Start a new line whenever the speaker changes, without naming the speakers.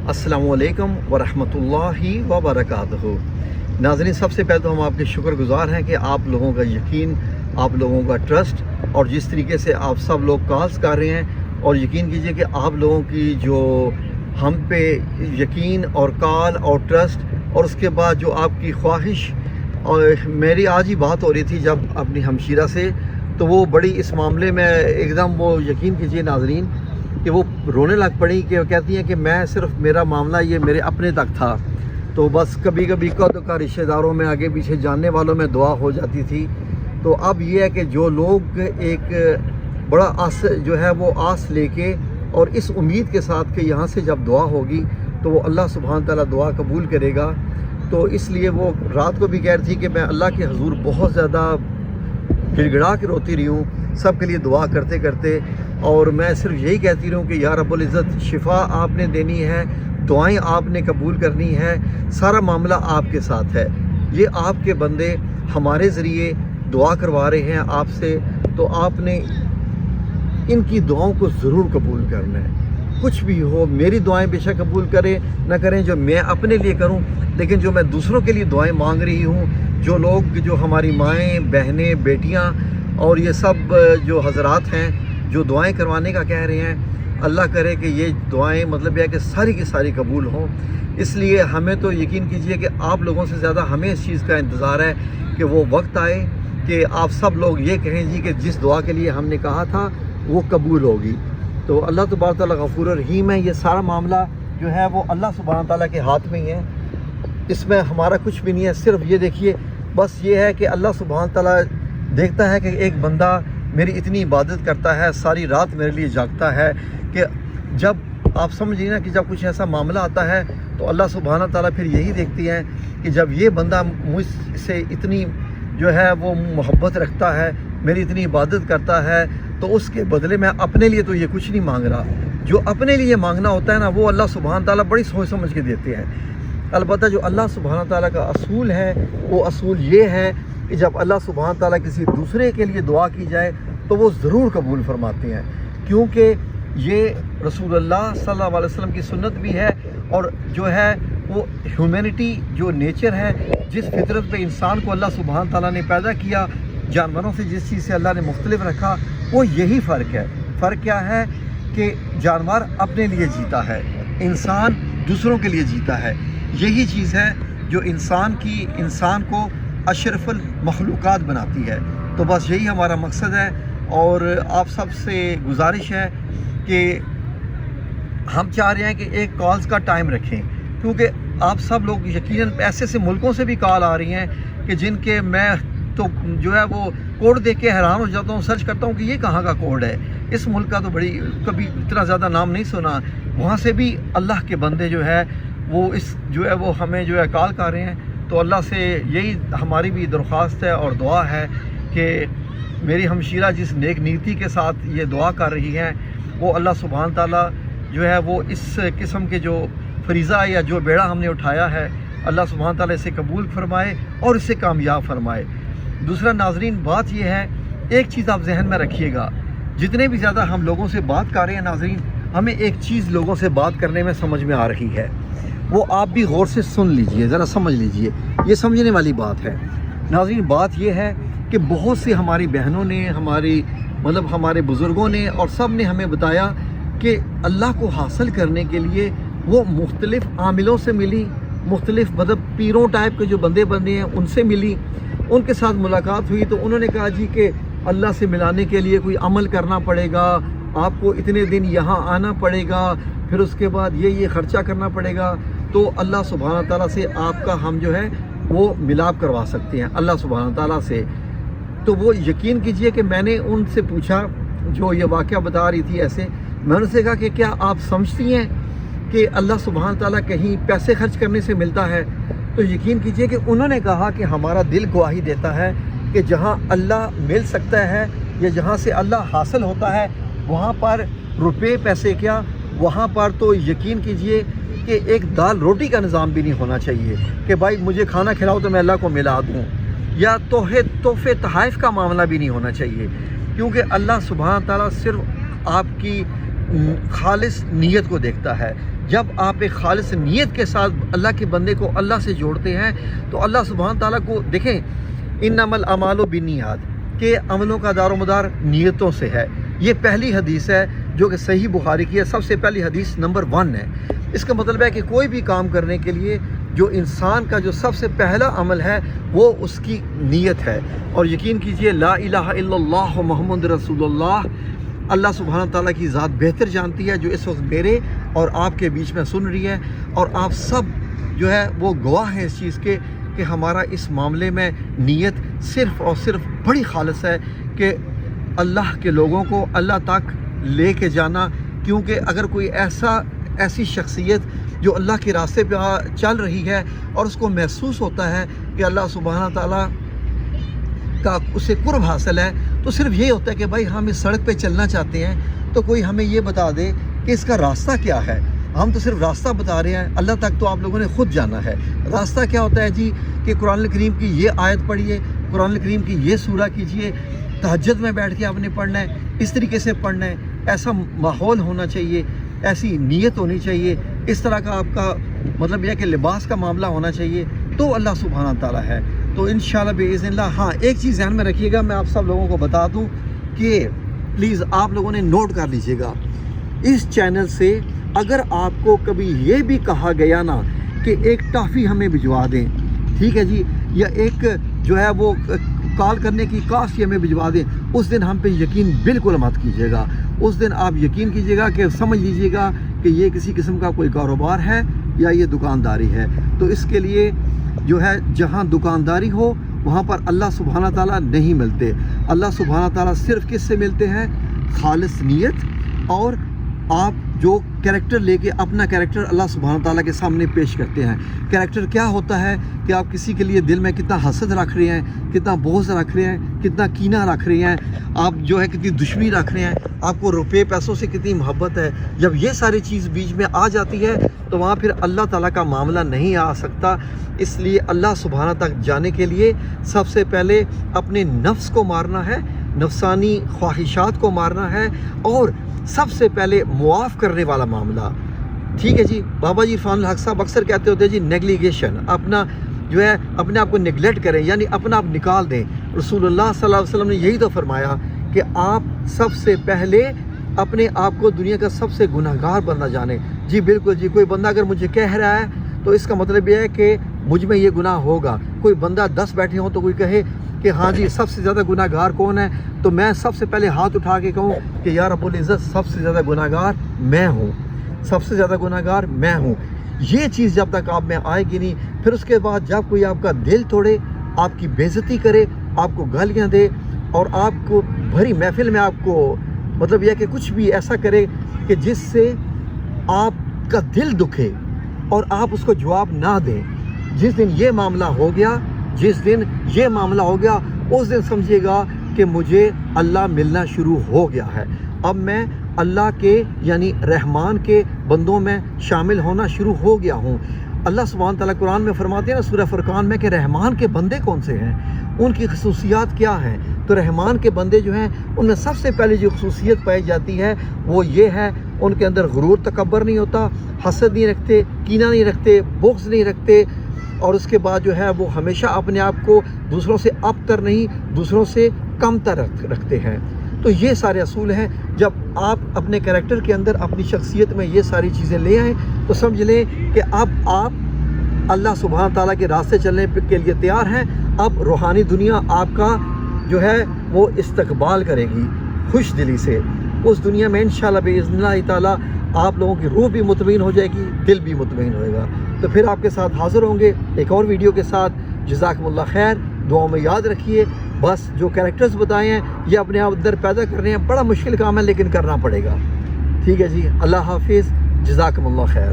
अस्सलामु अलैकुम वरहमतुल्लाहि वबरकातुहू। नाज़रीन, सबसे पहले तो हम आपके शुक्रगुज़ार हैं कि आप लोगों का यकीन, आप लोगों का ट्रस्ट और जिस तरीके से आप सब लोग कॉल्स कर रहे हैं, और यकीन कीजिए कि आप लोगों की जो हम पे यकीन और कॉल और ट्रस्ट और उसके बाद जो आपकी ख्वाहिश, और मेरी आज ही बात हो रही थी जब अपनी हमशीरा से, तो वो बड़ी इस मामले में एकदम वो यकीन कीजिए नाज़रीन कि वो रोने लग पड़ी कि वो कहती हैं कि मैं सिर्फ मेरा मामला ये मेरे अपने तक था, तो बस कभी कभी कद का रिश्तेदारों में आगे पीछे जानने वालों में दुआ हो जाती थी। तो अब ये है कि जो लोग एक बड़ा आस जो है वो आस लेके और इस उम्मीद के साथ कि यहाँ से जब दुआ होगी तो वो अल्लाह सुब्हान ताला दुआ कबूल करेगा, तो इसलिए वो रात को भी कह रही थी कि मैं अल्लाह के हुजूर बहुत ज़्यादा गिड़गिड़ा के रोती रही हूँ सब के लिए दुआ करते करते, और मैं सिर्फ यही कहती रही हूँ कि या रब्बुल इज़्ज़त शिफा आपने देनी है, दुआएं आपने कबूल करनी है, सारा मामला आपके साथ है। ये आपके बंदे हमारे ज़रिए दुआ करवा रहे हैं आपसे, तो आपने इनकी दुआओं को ज़रूर कबूल करना है। कुछ भी हो, मेरी दुआएं बेशक कबूल करें ना करें, जो मैं अपने लिए करूं, लेकिन जो मैं दूसरों के लिए दुआएं मांग रही हूं, जो लोग, जो हमारी माएँ, बहनें, बेटियां और ये सब जो हज़रात हैं जो दुआएं करवाने का कह रहे हैं, अल्लाह करे कि ये दुआएं मतलब यह कि सारी की सारी कबूल हों। इसलिए हमें तो यकीन कीजिए कि आप लोगों से ज़्यादा हमें इस चीज़ का इंतज़ार है कि वो वक्त आए कि आप सब लोग ये कहें जी कि जिस दुआ के लिए हमने कहा था वो कबूल होगी। तो अल्लाह तबारक तआला गफूर रहीम है। ये सारा मामला जो है वो अल्लाह सुब्हान ताला के हाथ में ही है, इसमें हमारा कुछ भी नहीं है। सिर्फ ये देखिए, बस ये है कि अल्लाह सुब्हान ताला देखता है कि एक बंदा मेरी इतनी इबादत करता है, सारी रात मेरे लिए जागता है, कि जब आप समझिए ना कि जब कुछ ऐसा मामला आता है तो अल्लाह सुब्हान ताला फिर यही देखती हैं कि जब ये बंदा मुझसे इतनी जो है वो मोहब्बत रखता है, मेरी इतनी इबादत करता है, तो उसके बदले में अपने लिए तो ये कुछ नहीं मांग रहा। जो अपने लिए मांगना होता है ना, वो अल्लाह सुब्हान ताला बड़ी सोच समझ के देते हैं। अलबत्ता जो अल्लाह सुब्हान ताला का असूल है, वो असूल ये है कि जब अल्लाह सुब्हान ताला किसी दूसरे के लिए दुआ की जाए तो वो ज़रूर कबूल फरमाते हैं, क्योंकि ये रसूलुल्लाह सल्लल्लाहु अलैहि वसल्लम की सुन्नत भी है, और जो है वो ह्यूमैनिटी जो नेचर है, जिस फितरत पे इंसान को अल्लाह सुब्हान ताला ने पैदा किया, जानवरों से जिस चीज़ से अल्लाह ने मुख्तलिफ रखा, वो यही फ़र्क है। फ़र्क क्या है कि जानवर अपने लिए जीता है, इंसान दूसरों के लिए जीता है। यही चीज़ है जो इंसान को अशरफुल मखलूक़ात बनाती है। तो बस यही हमारा मकसद है, और आप सब से गुजारिश है कि हम चाह रहे हैं कि एक कॉल्स का टाइम रखें, क्योंकि आप सब लोग यकीनन ऐसे से मुल्कों से भी कॉल आ रही हैं कि जिनके मैं तो जो है वो कोड देख के हैरान हो जाता हूँ, सर्च करता हूँ कि ये कहाँ का कोड है, इस मुल्क का तो बड़ी कभी इतना ज़्यादा नाम नहीं सुना। वहाँ से भी अल्लाह के बंदे जो है वो वो हमें जो है कॉल कर रहे हैं। तो अल्लाह से यही हमारी भी दरख्वास्त है और दुआ है कि मेरी हमशीरा जिस नेक नीति के साथ ये दुआ कर रही हैं, वो अल्लाह सुब्हान ताला जो है वो इस किस्म के जो फरीज़ा या जो बेड़ा हमने उठाया है, अल्लाह सुब्हान ताला इसे कबूल फरमाए और इसे कामयाब फरमाए। दूसरा नाज़रीन, बात ये है, एक चीज़ आप जहन में रखिएगा, जितने भी ज़्यादा हम लोगों से बात कर रहे हैं नाज़रीन, हमें एक चीज़ लोगों से बात करने में समझ में आ रही है, वो आप भी गौर से सुन लीजिए, ज़रा समझ लीजिए, ये समझने वाली बात है। नाज़रीन, बात ये है कि बहुत सी हमारी बहनों ने, हमारे बुज़ुर्गों ने और सब ने हमें बताया कि अल्लाह को हासिल करने के लिए वो मुख्तलिफ़ आमिलों से मिली, मुख्तलिफ़ पीरों टाइप के जो बंदे हैं उनसे मिली, उनके साथ मुलाकात हुई, तो उन्होंने कहा जी कि अल्लाह से मिलाने के लिए कोई अमल करना पड़ेगा, आपको इतने दिन यहाँ आना पड़ेगा, फिर उसके बाद ये ख़र्चा करना पड़ेगा, तो अल्लाह सुब्हान ताला से आपका हम जो है वो मिलाप करवा सकते हैं अल्लाह सुब्हान ताला से। तो वो यकीन कीजिए कि मैंने उनसे पूछा, जो ये वाक़या बता रही थी, ऐसे मैंने उनसे कहा कि क्या आप समझती हैं कि अल्लाह सुब्हान ताला कहीं पैसे खर्च करने से मिलता है? तो यकीन कीजिए कि उन्होंने कहा कि हमारा दिल गवाही देता है कि जहाँ अल्लाह मिल सकता है या जहाँ से अल्लाह हासिल होता है, वहाँ पर रुपए पैसे क्या, वहाँ पर तो यकीन कीजिए कि एक दाल रोटी का निज़ाम भी नहीं होना चाहिए कि भाई मुझे खाना खिलाओ तो मैं अल्लाह को मिला दूँ, या तोहफ़े तहाइफ़ का मामला भी नहीं होना चाहिए, क्योंकि अल्लाह सुब्हान ताला सिर्फ आपकी خالص نیت کو دیکھتا ہے۔ جب آپ ایک خالص نیت کے ساتھ اللہ کے بندے کو اللہ سے جوڑتے ہیں تو اللہ سبحانہ تعالیٰ کو دیکھیں، انما الاعمال بالنیات، کہ عملوں کا دار و مدار نیتوں سے ہے۔ یہ پہلی حدیث ہے جو کہ صحیح بخاری کی ہے، سب سے پہلی حدیث نمبر 1 ہے۔ اس کا مطلب ہے کہ کوئی بھی کام کرنے کے لیے جو انسان کا جو سب سے پہلا عمل ہے وہ اس کی نیت ہے۔ اور یقین کیجئے لا الہ الا اللہ محمد رسول اللہ، اللہ سبحانہ تعالیٰ کی ذات بہتر جانتی ہے، جو اس وقت میرے اور آپ کے بیچ میں سن رہی ہے، اور آپ سب جو ہے وہ گواہ ہیں اس چیز کے کہ ہمارا اس معاملے میں نیت صرف اور صرف بڑی خالص ہے کہ اللہ کے لوگوں کو اللہ تک لے کے جانا۔ کیونکہ اگر کوئی ایسی شخصیت جو اللہ کے راستے پہ چل رہی ہے اور اس کو محسوس ہوتا ہے کہ اللہ سبحانہ تعالیٰ کا اسے قرب حاصل ہے، تو صرف یہ ہوتا ہے کہ بھائی ہم اس سڑک پہ چلنا چاہتے ہیں تو کوئی ہمیں یہ بتا دے کہ اس کا راستہ کیا ہے۔ ہم تو صرف راستہ بتا رہے ہیں، اللہ تک تو آپ لوگوں نے خود جانا ہے۔ راستہ کیا ہوتا ہے جی؟ کہ قرآن کریم کی یہ آیت پڑھیے، قرآن کریم کی یہ سورہ کیجئے، تہجد میں بیٹھ کے آپ نے پڑھنا ہے، اس طریقے سے پڑھنا ہے، ایسا ماحول ہونا چاہیے، ایسی نیت ہونی چاہیے، اس طرح کا آپ کا مطلب یہ کہ لباس کا معاملہ ہونا چاہیے، تو اللہ سبحانہ تعالیٰ ہے۔ تو انشاءاللہ باذن اللہ، ہاں ایک چیز ذہن میں رکھیے گا، میں آپ سب لوگوں کو بتا دوں کہ پلیز آپ لوگوں نے نوٹ کر لیجئے گا، اس چینل سے اگر آپ کو کبھی یہ بھی کہا گیا نا کہ ایک ٹافی ہمیں بھجوا دیں، ٹھیک ہے جی، یا ایک جو ہے وہ کال کرنے کی کاسٹ ہمیں بھجوا دیں، اس دن ہم پہ یقین بالکل مت کیجیے گا۔ اس دن آپ یقین کیجیے گا کہ سمجھ لیجیے گا کہ یہ کسی قسم کا کوئی کاروبار ہے یا یہ دکانداری ہے۔ تو اس کے لیے جو ہے جہاں دکانداری ہو وہاں پر اللہ سبحانہ تعالیٰ نہیں ملتے۔ اللہ سبحانہ تعالیٰ صرف کس سے ملتے ہیں؟ خالص نیت، اور آپ جو کریکٹر لے کے اپنا کریکٹر اللہ سبحانہ تعالیٰ کے سامنے پیش کرتے ہیں۔ کریکٹر کیا ہوتا ہے کہ آپ کسی کے لیے دل میں کتنا حسد رکھ رہے ہیں، کتنا بغض رکھ رہے ہیں، کتنا کینہ رکھ رہے ہیں، آپ جو ہے کتنی دشمنی رکھ رہے ہیں، آپ کو روپے پیسوں سے کتنی محبت ہے۔ جب یہ ساری چیز بیچ میں آ جاتی ہے تو وہاں پھر اللہ تعالیٰ کا معاملہ نہیں آ سکتا۔ اس لیے اللہ سبحانہ تک جانے کے لیے سب سے پہلے اپنے نفس کو مارنا ہے، نفسانی خواہشات کو مارنا ہے، اور سب سے پہلے معاف کرنے والا معاملہ، ٹھیک ہے جی۔ بابا جی عرفان الحق صاحب اکثر کہتے ہوتے ہیں جی نیگلیگیشن، اپنا جو ہے اپنے آپ کو نیگلیکٹ کریں، یعنی اپنا آپ نکال دیں۔ رسول اللہ صلی اللہ علیہ وسلم نے یہی تو فرمایا کہ آپ سب سے پہلے اپنے آپ کو دنیا کا سب سے گناہگار بندہ جانیں۔ جی بالکل جی، کوئی بندہ اگر مجھے کہہ رہا ہے تو اس کا مطلب یہ ہے کہ مجھ میں یہ گناہ ہوگا۔ کوئی بندہ 10 بیٹھے ہوں تو کوئی کہے کہ ہاں جی سب سے زیادہ گناہ گار کون ہے، تو میں سب سے پہلے ہاتھ اٹھا کے کہوں کہ یا رب العزت سب سے زیادہ گناہ گار میں ہوں، سب سے زیادہ گناہ گار میں ہوں۔ یہ چیز جب تک آپ میں آئے گی نہیں، پھر اس کے بعد جب کوئی آپ کا دل توڑے، آپ کی بے عزتی کرے، آپ کو گالیاں دے، اور آپ کو بھری محفل میں آپ کو مطلب یہ کہ کچھ بھی ایسا کرے کہ جس سے آپ کا دل دکھے اور آپ اس کو جواب نہ دیں، جس دن یہ معاملہ ہو گیا، جس دن یہ معاملہ ہو گیا، اس دن سمجھیے گا کہ مجھے اللہ ملنا شروع ہو گیا ہے، اب میں اللہ کے یعنی رحمان کے بندوں میں شامل ہونا شروع ہو گیا ہوں۔ اللہ سبحانہ تعالیٰ قرآن میں فرماتے ہیں نا سورہ فرقان میں کہ رحمان کے بندے کون سے ہیں، ان کی خصوصیات کیا ہیں۔ تو رحمان کے بندے جو ہیں ان میں سب سے پہلے جو خصوصیت پائی جاتی ہے وہ یہ ہے، ان کے اندر غرور تکبر نہیں ہوتا، حسد نہیں رکھتے، کینہ نہیں رکھتے، بغض نہیں رکھتے، اور اس کے بعد جو ہے وہ ہمیشہ اپنے آپ کو دوسروں سے ابتر نہیں، دوسروں سے کم تر رکھتے ہیں۔ تو یہ سارے اصول ہیں۔ جب آپ اپنے کریکٹر کے اندر اپنی شخصیت میں یہ ساری چیزیں لے آئیں تو سمجھ لیں کہ اب آپ اللہ سبحانہ تعالیٰ کے راستے چلنے کے لیے تیار ہیں۔ اب روحانی دنیا آپ کا جو ہے وہ استقبال کرے گی خوش دلی سے۔ اس دنیا میں انشاءاللہ باذن اللہ تعالیٰ آپ لوگوں کی روح بھی مطمئن ہو جائے گی، دل بھی مطمئن ہوئے گا۔ تو پھر آپ کے ساتھ حاضر ہوں گے ایک اور ویڈیو کے ساتھ۔ جزاکم اللہ خیر، دعاؤں میں یاد رکھیے، بس جو کریکٹرز بتائے ہیں یہ اپنے آپ اندر پیدا کرنے ہیں، بڑا مشکل کام ہے لیکن کرنا پڑے گا، ٹھیک ہے جی۔ اللہ حافظ، جزاکم اللہ خیر۔